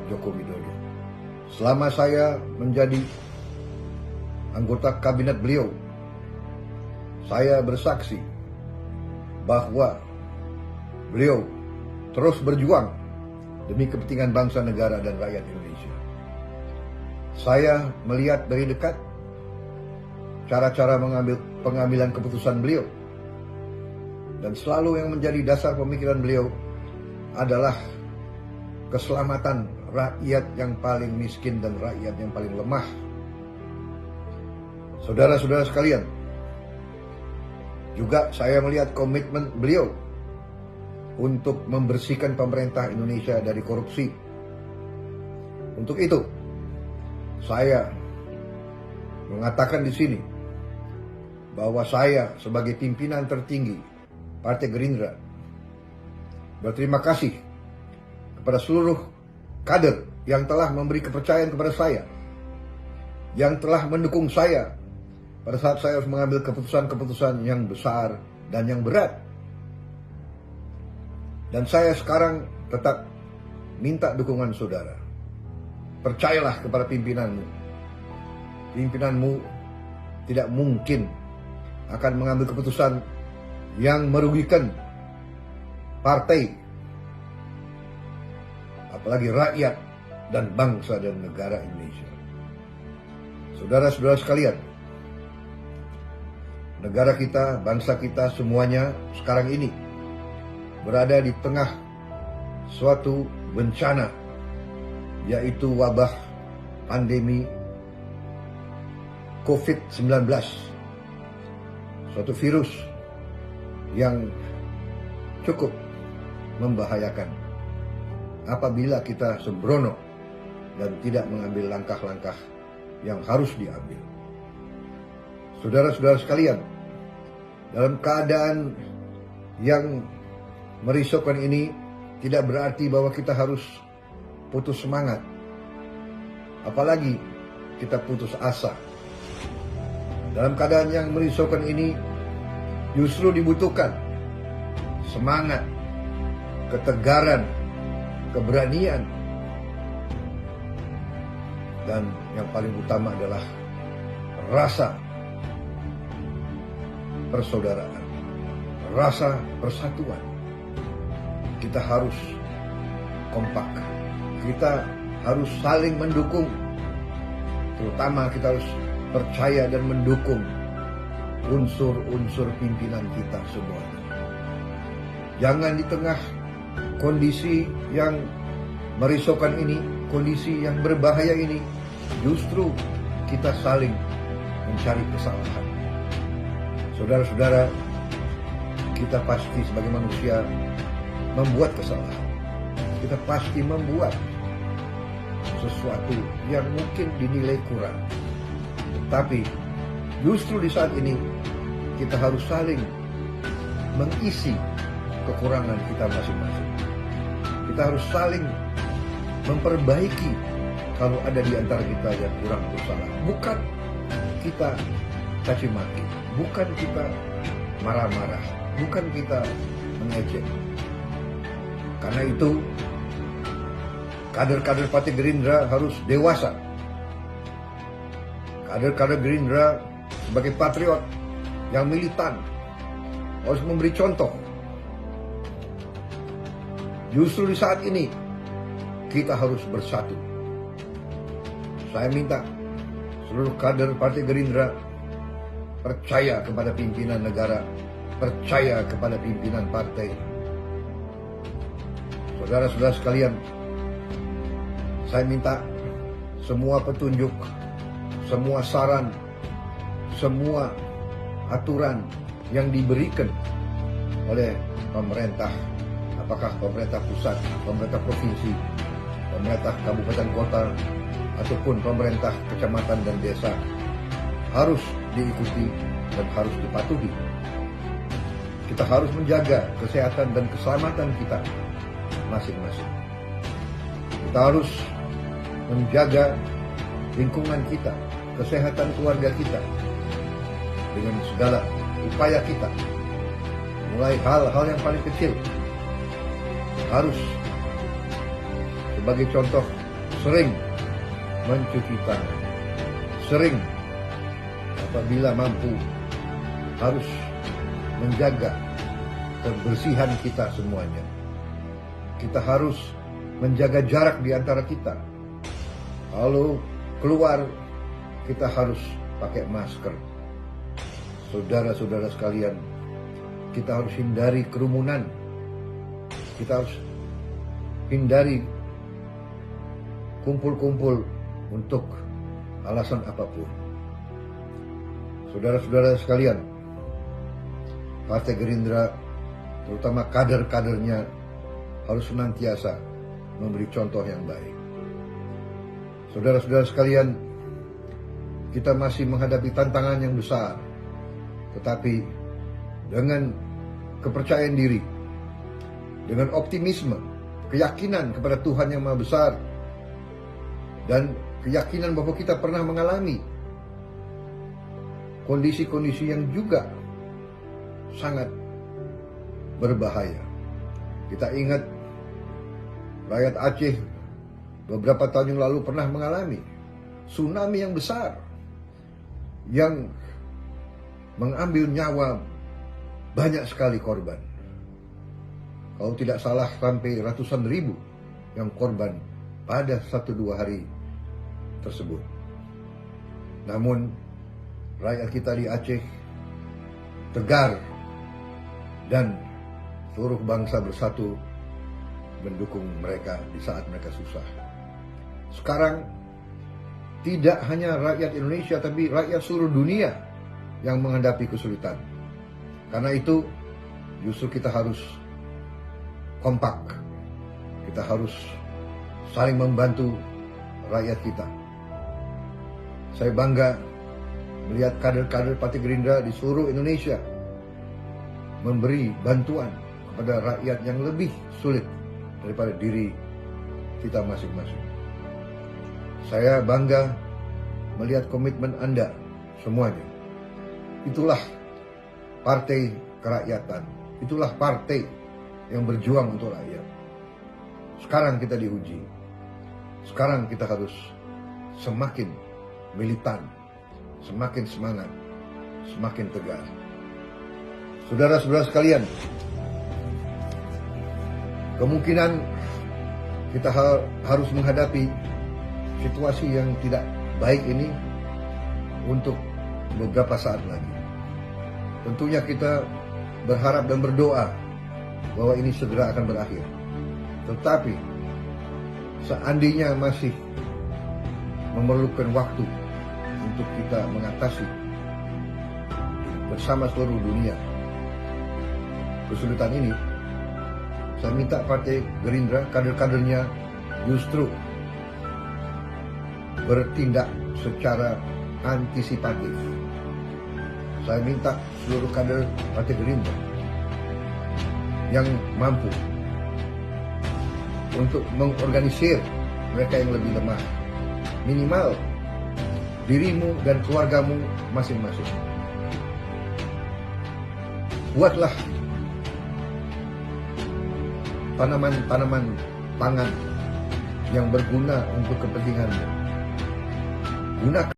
Joko Widodo. Selama saya menjadi anggota kabinet beliau, saya bersaksi bahwa beliau terus berjuang demi kepentingan bangsa, negara, dan rakyat Indonesia. Saya melihat dari dekat cara-cara pengambilan keputusan beliau, dan selalu yang menjadi dasar pemikiran beliau adalah keselamatan rakyat yang paling miskin dan rakyat yang paling lemah. Saudara-saudara sekalian, juga saya melihat komitmen beliau untuk membersihkan pemerintah Indonesia dari korupsi. Untuk itu, saya mengatakan di sini bahwa saya sebagai pimpinan tertinggi Partai Gerindra berterima kasih kepada seluruh kader yang telah memberi kepercayaan kepada saya, yang telah mendukung saya pada saat saya harus mengambil keputusan-keputusan yang besar dan yang berat. Dan saya sekarang tetap minta dukungan saudara. Percayalah kepada pimpinanmu. Pimpinanmu tidak mungkin akan mengambil keputusan yang merugikan partai, apalagi rakyat dan bangsa dan negara Indonesia. Saudara-saudara sekalian, negara kita, bangsa kita semuanya sekarang ini berada di tengah suatu bencana, yaitu wabah pandemi COVID-19. Suatu virus yang cukup membahayakan apabila kita sembrono dan tidak mengambil langkah-langkah yang harus diambil. Saudara-saudara sekalian, dalam keadaan yang merisaukan ini tidak berarti bahwa kita harus putus semangat, apalagi kita putus asa. Dalam keadaan yang merisaukan ini justru dibutuhkan semangat, ketegaran, keberanian, dan yang paling utama adalah rasa persaudaraan, rasa persatuan. Kita harus kompak, kita harus saling mendukung, terutama kita harus percaya dan mendukung unsur-unsur pimpinan kita semuanya. Jangan di tengah kondisi yang merisaukan ini, kondisi yang berbahaya ini, justru kita saling mencari kesalahan. Saudara-saudara, kita pasti sebagai manusia membuat kesalahan. Kita pasti membuat sesuatu yang mungkin dinilai kurang. Tapi justru di saat ini kita harus saling mengisi kekurangan kita masing-masing. Kita harus saling memperbaiki kalau ada di antara kita yang kurang atau salah. Bukan kita caci maki, bukan kita marah-marah, bukan kita mengejek. Karena itu, kader-kader Partai Gerindra harus dewasa. Kader-kader Gerindra sebagai patriot yang militan harus memberi contoh. Justru di saat ini kita harus bersatu. Saya minta seluruh kader Partai Gerindra percaya kepada pimpinan negara, percaya kepada pimpinan partai. Saudara-saudara sekalian, saya minta semua petunjuk, semua saran, semua aturan yang diberikan oleh pemerintah, apakah pemerintah pusat, pemerintah provinsi, pemerintah kabupaten kota, ataupun pemerintah kecamatan dan desa, harus diikuti dan harus dipatuhi. Kita harus menjaga kesehatan dan keselamatan kita masing-masing. Kita harus menjaga lingkungan kita, kesehatan keluarga kita dengan segala upaya kita. Mulai hal-hal yang paling kecil, harus sebagai contoh sering mencuci tangan, sering apabila mampu harus menjaga kebersihan kita semuanya. Kita harus menjaga jarak di antara kita. Kalau keluar, kita harus pakai masker. Saudara-saudara sekalian, kita harus hindari kerumunan. Kita harus hindari kumpul-kumpul untuk alasan apapun. Saudara-saudara sekalian, Partai Gerindra, terutama kader-kadernya, harus senantiasa memberi contoh yang baik. Saudara-saudara sekalian, kita masih menghadapi tantangan yang besar, tetapi dengan kepercayaan diri, dengan optimisme, keyakinan kepada Tuhan yang Maha Besar, dan keyakinan bahwa kita pernah mengalami kondisi-kondisi yang juga sangat berbahaya. Kita ingat rakyat Aceh beberapa tahun yang lalu pernah mengalami tsunami yang besar yang mengambil nyawa banyak sekali korban. Kalau tidak salah sampai ratusan ribu yang korban pada 1-2 hari tersebut. Namun rakyat kita di Aceh tegar dan seluruh bangsa bersatu mendukung mereka di saat mereka susah. Sekarang tidak hanya rakyat Indonesia tapi rakyat seluruh dunia yang menghadapi kesulitan. Karena itu justru kita harus kompak. Kita harus saling membantu rakyat kita. Saya bangga melihat kader-kader Partai Gerindra di seluruh Indonesia memberi bantuan kepada rakyat yang lebih sulit daripada diri kita masing-masing. Saya bangga melihat komitmen Anda semuanya. Itulah partai kerakyatan. Itulah partai yang berjuang untuk rakyat. Sekarang kita diuji. Sekarang kita harus semakin militan, semakin semangat, semakin tegar. Saudara-saudara sekalian, kemungkinan kita harus menghadapi situasi yang tidak baik ini untuk beberapa saat lagi. Tentunya kita berharap dan berdoa bahwa ini segera akan berakhir. Tetapi seandainya masih memerlukan waktu untuk kita mengatasi bersama seluruh dunia kesulitan ini, saya minta Partai Gerindra, kader-kadernya justru bertindak secara antisipatif. Saya minta seluruh kader Partai Gerindra yang mampu untuk mengorganisir mereka yang lebih lemah. Minimal dirimu dan keluargamu masing-masing. Buatlah tanaman-tanaman pangan yang berguna untuk kepentinganmu. Gunakan